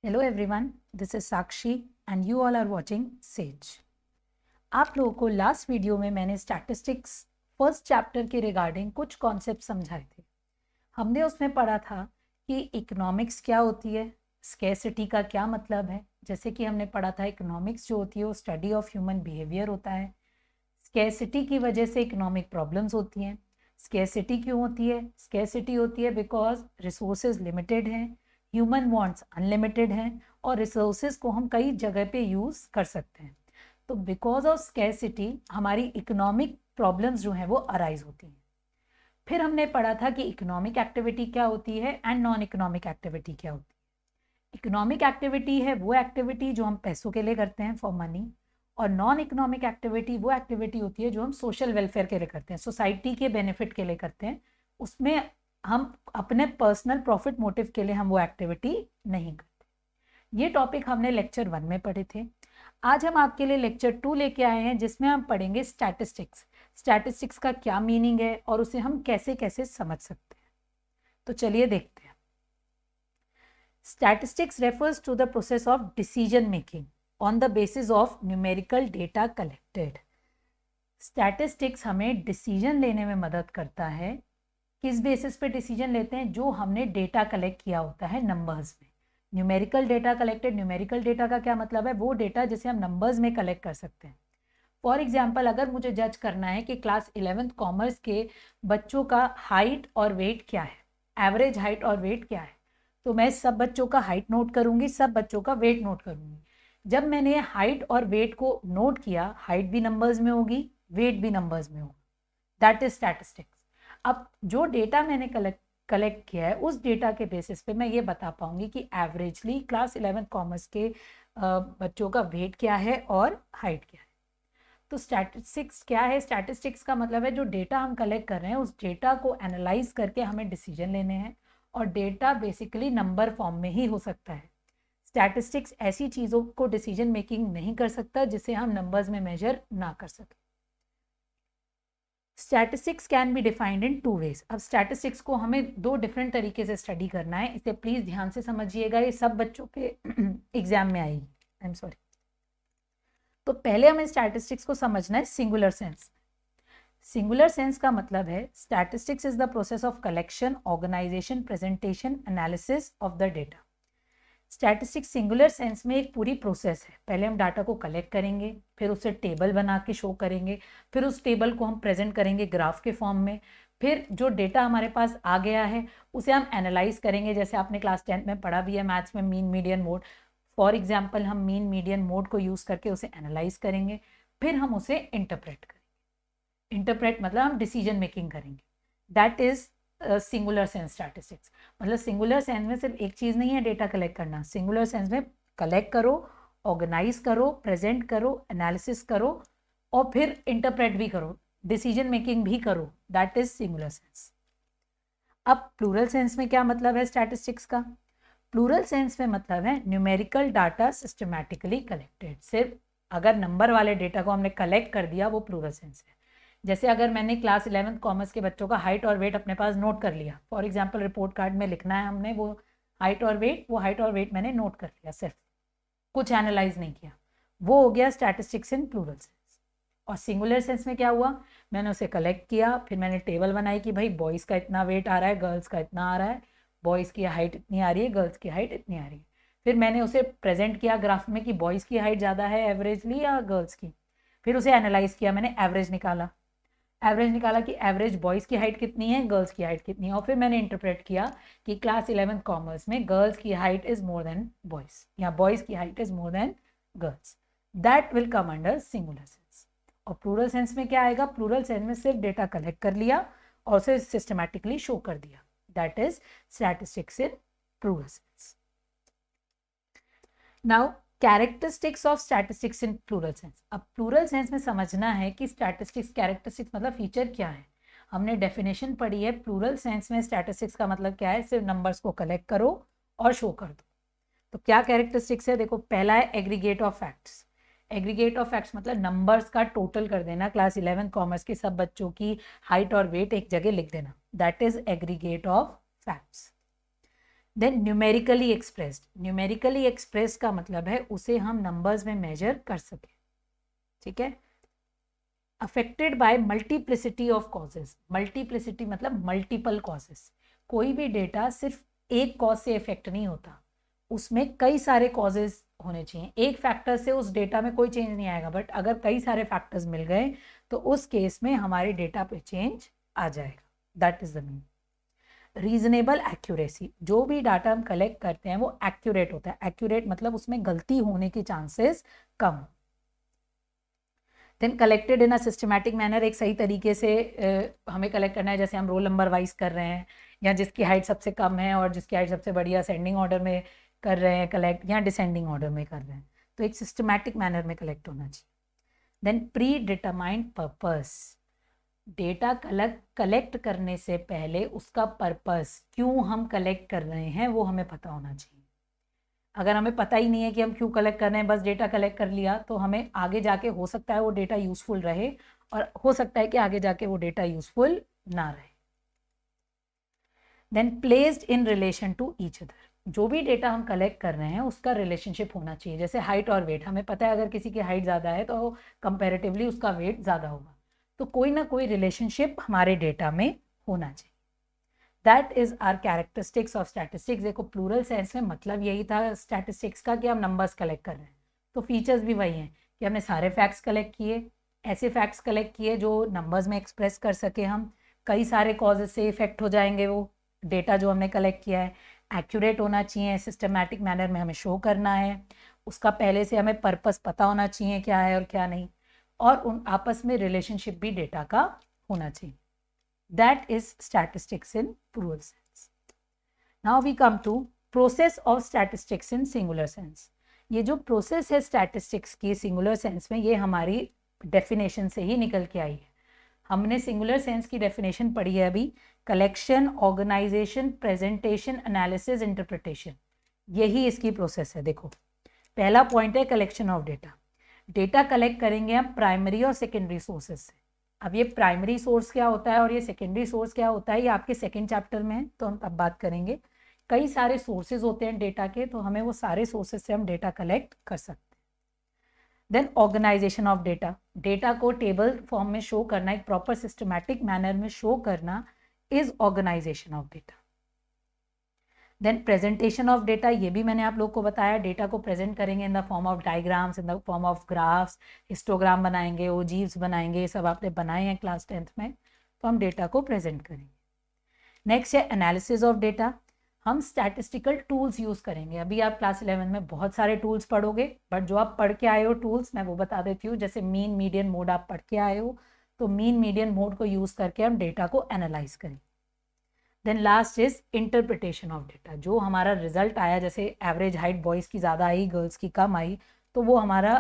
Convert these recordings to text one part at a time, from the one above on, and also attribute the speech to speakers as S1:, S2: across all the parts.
S1: Hello everyone, this is Sakshi and you all are watching Sage. आप लोगों को last video में मैंने स्टैटिस्टिक्स फर्स्ट चैप्टर के रिगार्डिंग कुछ कॉन्सेप्ट समझाए थे। हमने उसमें पढ़ा था कि इकोनॉमिक्स क्या होती है, स्केर्सिटी का क्या मतलब है। जैसे कि हमने पढ़ा था इकोनॉमिक्स जो होती है वो स्टडी ऑफ ह्यूमन बिहेवियर होता है। स्केर्सिटी की वजह से इकोनॉमिक प्रॉब्लम्स होती हैं। स्केर्सिटी क्यों होती है? स्केर्सिटी होती है बिकॉज रिसोर्सेज लिमिटेड हैं, ह्यूमन वांट्स अनलिमिटेड हैं और रिसोर्सेज को हम कई जगह पे यूज़ कर सकते हैं। तो बिकॉज ऑफ स्केर्सिटी हमारी इकोनॉमिक प्रॉब्लम्स जो हैं वो अराइज होती हैं। फिर हमने पढ़ा था कि इकोनॉमिक एक्टिविटी क्या होती है एंड नॉन इकोनॉमिक एक्टिविटी क्या होती है। इकोनॉमिक एक्टिविटी है वो एक्टिविटी जो हम पैसों के लिए करते हैं फॉर मनी, और नॉन इकोनॉमिक एक्टिविटी वो एक्टिविटी होती है जो हम सोशल वेलफेयर के लिए करते हैं, सोसाइटी के बेनिफिट के लिए करते हैं। उसमें हम अपने पर्सनल प्रॉफिट मोटिव के लिए हम वो एक्टिविटी नहीं करते। ये टॉपिक हमने लेक्चर 1 में पढ़े थे। आज हम आपके लिए लेक्चर 2 लेके आए हैं जिसमें हम पढ़ेंगे स्टैटिस्टिक्स। स्टैटिस्टिक्स का क्या मीनिंग है और उसे हम कैसे कैसे समझ सकते हैं। तो चलिए देखते हैं। Statistics refers to the process of decision making on the basis of numerical data collected. Statistics हमें डिसीजन लेने में मदद करता है। किस बेसिस पे डिसीजन लेते हैं? जो हमने डेटा कलेक्ट किया होता है नंबर्स में। Numerical data collected, numerical data का क्या मतलब है? वो डेटा जिसे हम नंबर्स में कलेक्ट कर सकते हैं। फॉर एग्जाम्पल, अगर मुझे जज करना है कि क्लास 11th कॉमर्स के बच्चों का हाइट और वेट क्या है, एवरेज हाइट और वेट क्या है, तो मैं सब बच्चों का हाइट नोट करूंगी, सब बच्चों का वेट नोट करूंगी। जब मैंने हाइट और वेट को नोट किया, हाइट भी नंबर्स में होगी, वेट भी नंबर्स में होगा, दैट इज स्टैटिस्टिक्स। अब जो डेटा मैंने कलेक्ट किया है उस डेटा के बेसिस पे मैं ये बता पाऊंगी कि एवरेजली क्लास 11th कॉमर्स के बच्चों का वेट क्या है और हाइट क्या है। तो स्टैटिस्टिक्स क्या है? स्टैटिस्टिक्स का मतलब है जो डेटा हम कलेक्ट कर रहे हैं उस डेटा को एनालाइज करके हमें डिसीजन लेने हैं, और डेटा बेसिकली नंबर फॉर्म में ही हो सकता है। स्टैटिस्टिक्स ऐसी चीज़ों को डिसीजन मेकिंग नहीं कर सकता जिसे हम नंबर्स में मेजर ना कर सकें। Statistics can be defined in 2 ways. अब स्टैटिस्टिक्स को हमें 2 डिफरेंट तरीके से स्टडी करना है, इसे प्लीज़ ध्यान से समझिएगा, ये सब बच्चों के एग्जाम में आएगी। I am sorry. तो पहले हमें स्टैटिस्टिक्स को समझना है सिंगुलर सेंस। सिंगुलर सेंस का मतलब है statistics is the process of collection, organisation, presentation, analysis of the data. Statistics singular sense में एक पूरी प्रोसेस है। पहले हम डाटा को कलेक्ट करेंगे, फिर उसे टेबल बना के शो करेंगे, फिर उस टेबल को हम प्रेजेंट करेंगे ग्राफ के फॉर्म में, फिर जो डेटा हमारे पास आ गया है उसे हम एनालाइज करेंगे। जैसे आपने क्लास 10th में पढ़ा भी है मैथ्स में, mean median mode. For example, हम मीन मीडियन मोड को यूज़ करके उसे एनालाइज करेंगे, फिर हम उसे इंटरप्रेट करेंगे। इंटरप्रेट मतलब हम डिसीजन मेकिंग करेंगे। That is singular sense statistics. मतलब सिंगुलर सेंस में सिर्फ एक चीज़ नहीं है डेटा कलेक्ट करना, सिंगुलर सेंस में कलेक्ट करो, ऑर्गेनाइज करो, प्रेजेंट करो, एनालिसिस करो और फिर इंटरप्रेट भी करो, डिसीजन मेकिंग भी करो। That is singular sense. अब प्लूरल सेंस में क्या मतलब है स्टैटिस्टिक्स का? प्लूरल सेंस में मतलब है न्यूमेरिकल डाटा सिस्टमैटिकली कलेक्टेड। सिर्फ अगर नंबर वाले डेटा को हमने कलेक्ट कर दिया वो प्लूरल सेंस है। जैसे अगर मैंने क्लास 11th कॉमर्स के बच्चों का हाइट और वेट अपने पास नोट कर लिया, फॉर एग्जांपल रिपोर्ट कार्ड में लिखना है हमने वो हाइट और वेट, वो हाइट और वेट मैंने नोट कर लिया, सिर्फ कुछ एनालाइज नहीं किया, वो हो गया स्टैटिस्टिक्स इन प्लूरल सेंस। और सिंगुलर सेंस में क्या हुआ? मैंने उसे कलेक्ट किया, फिर मैंने टेबल बनाई कि भाई बॉयज़ का इतना वेट आ रहा है, गर्ल्स का इतना आ रहा है, बॉयज़ की हाइट इतनी आ रही है, गर्ल्स की हाइट इतनी आ रही है। फिर मैंने उसे प्रेजेंट किया ग्राफ में कि बॉयज़ की हाइट ज़्यादा है एवरेजली या गर्ल्स की। फिर उसे एनालाइज किया, मैंने एवरेज निकाला, कि एवरेज बॉयज़ की हाइट कितनी है, गर्ल्स की हाइट कितनी है, और फिर मैंने इंटरप्रेट किया कि क्लास 11th कॉमर्स में गर्ल्स की height is more than boys या बॉयज़ की height is more than girls. That will come under singular sense. और प्लूरल सेंस में क्या आएगा? प्लूरल सेंस में सिर्फ डेटा कलेक्ट कर लिया और उसे सिस्टमैटिकली शो कर दिया। That is statistics in plural sense. Now characteristics of statistics in plural sense. अब प्लूरल सेंस में समझना है कि स्टैटिस्टिक्स कैरेक्टरिस्टिक्स मतलब फीचर क्या है। हमने डेफिनेशन पढ़ी है, प्लूरल सेंस में स्टैटिस्टिक्स का मतलब क्या है? सिर्फ नंबर्स को कलेक्ट करो और शो कर दो। तो क्या कैरेक्टरिस्टिक्स है? देखो, पहला है aggregate of facts. Aggregate of facts मतलब नंबर्स का टोटल कर देना, क्लास 11th कॉमर्स के सब बच्चों की हाइट और वेट एक जगह लिख देना, that is aggregate of facts. Then numerically expressed, numerically express का मतलब है उसे हम नंबर्स में मेजर कर सकें, ठीक है। Affected by multiplicity of causes, multiplicity मतलब मल्टीपल कॉजेज, कोई भी डेटा सिर्फ एक कॉज से इफेक्ट नहीं होता, उसमें कई सारे कॉजेज होने चाहिए। एक फैक्टर से उस डेटा में कोई चेंज नहीं आएगा, बट अगर कई सारे फैक्टर्स मिल गए तो उस केस में हमारे डेटा पे चेंज आ जाएगा, that is the mean. Reasonable accuracy, जो भी डाटा हम कलेक्ट करते हैं वो एक्यूरेट होता है, एक्यूरेट मतलब उसमें गलती होने के चांसेस कम। Then collected in a systematic manner, एक सही तरीके से हमें कलेक्ट करना है, जैसे हम रोल नंबर वाइज कर रहे हैं, या जिसकी हाइट सबसे कम है और जिसकी हाइट सबसे बड़ी असेंडिंग ऑर्डर में कर रहे हैं कलेक्ट, या डिसेंडिंग ऑर्डर में कर रहे हैं, तो एक सिस्टमैटिक मैनर में कलेक्ट होना चाहिए। Then predetermined purpose, data collect करने से पहले उसका पर्पस, क्यों हम कलेक्ट कर रहे हैं, वो हमें पता होना चाहिए। अगर हमें पता ही नहीं है कि हम क्यों कलेक्ट कर रहे हैं, बस डेटा कलेक्ट कर लिया, तो हमें आगे जाके हो सकता है वो डेटा यूजफुल रहे और हो सकता है कि आगे जाके वो डेटा यूजफुल ना रहे। Then placed in relation to each other, जो भी डेटा हम कलेक्ट कर रहे हैं उसका रिलेशनशिप होना चाहिए। जैसे हाइट और वेट, हमें पता है अगर किसी की हाइट ज़्यादा है तो कंपैरेटिवली उसका वेट ज़्यादा होगा, तो कोई ना कोई रिलेशनशिप हमारे डेटा में होना चाहिए। That is are characteristics of statistics. देखो प्लूरल सेंस में मतलब यही था स्टैटिस्टिक्स का कि हम नंबर्स कलेक्ट कर रहे हैं, तो फीचर्स भी वही हैं कि हमने सारे फैक्ट्स कलेक्ट किए, ऐसे फैक्ट्स कलेक्ट किए जो नंबर्स में एक्सप्रेस कर सके हम, कई सारे कॉजेज से इफेक्ट हो जाएंगे वो डेटा जो हमने कलेक्ट किया है, एक्यूरेट होना चाहिए, सिस्टमैटिक मैनर में हमें शो करना है, उसका पहले से हमें पर्पस पता होना चाहिए क्या है और क्या नहीं, और उन आपस में रिलेशनशिप भी डेटा का होना चाहिए। That is statistics in plural sense. Now we come to process of statistics in singular sense. ये जो प्रोसेस है स्टैटिस्टिक्स की सिंगुलर सेंस में, ये हमारी डेफिनेशन से ही निकल के आई है। हमने सिंगुलर सेंस की डेफिनेशन पढ़ी है अभी, collection, organisation, presentation, analysis, interpretation, यही इसकी प्रोसेस है। देखो पहला पॉइंट है collection of data, data collect करेंगे हम प्राइमरी और सेकेंडरी सोर्सेज से। अब ये प्राइमरी सोर्स क्या होता है और ये सेकेंडरी सोर्स क्या होता है, ये आपके सेकेंड चैप्टर में है, तो हम तब बात करेंगे। कई सारे सोर्सेज होते हैं डेटा के, तो हमें वो सारे सोर्सेज से हम डेटा कलेक्ट कर सकते हैं। Then organisation of data, data को टेबल फॉर्म में शो करना, एक प्रॉपर सिस्टमैटिक मैनर में शो करना is organisation of data. Then presentation of data, ये भी मैंने आप लोग को बताया, डेटा को प्रेजेंट करेंगे in the form of diagrams, in the form of graphs, histogram बनाएंगे, ओजीव्स बनाएंगे, ये सब आपने बनाए हैं क्लास 10th में, तो हम डेटा को प्रेजेंट करेंगे। नेक्स्ट है एनालिसिस ऑफ डेटा, हम स्टैटिस्टिकल टूल्स यूज़ करेंगे। अभी आप क्लास 11 में बहुत सारे टूल्स पढ़ोगे, बट जो आप पढ़ के आए हो टूल्स मैं वो बता देती हूँ। जैसे मीन मीडियन मोड आप पढ़ के आए हो, तो मीन मीडियन मोड को यूज़ करके हम डेटा को एनालाइज करेंगे। Then last is interpretation of data, जो हमारा रिजल्ट आया, जैसे एवरेज हाइट बॉयज़ की ज़्यादा आई, गर्ल्स की कम आई, तो वो हमारा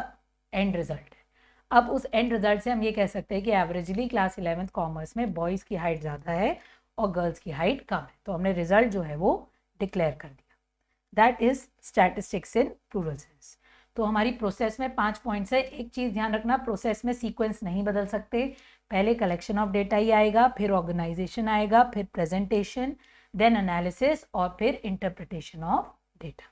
S1: एंड रिजल्ट है। अब उस एंड रिजल्ट से हम ये कह सकते हैं कि एवरेजली क्लास 11th कॉमर्स में बॉयज़ की हाइट ज़्यादा है और गर्ल्स की हाइट कम है, तो हमने रिजल्ट जो है वो डिक्लेयर कर दिया। That is statistics in plural sense. तो हमारी प्रोसेस में 5 पॉइंट्स है। एक चीज़ ध्यान रखना, प्रोसेस में सीक्वेंस नहीं बदल सकते, पहले कलेक्शन ऑफ डेटा ही आएगा, फिर ऑर्गेनाइजेशन आएगा, फिर प्रेजेंटेशन, देन एनालिसिस और फिर इंटरप्रिटेशन ऑफ डेटा।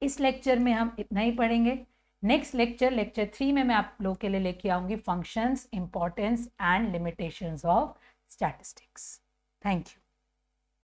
S1: इस लेक्चर में हम इतना ही पढ़ेंगे। नेक्स्ट लेक्चर, लेक्चर 3 में मैं आप लोग के लिए लेके आऊँगी functions, importance and limitations of statistics. Thank you.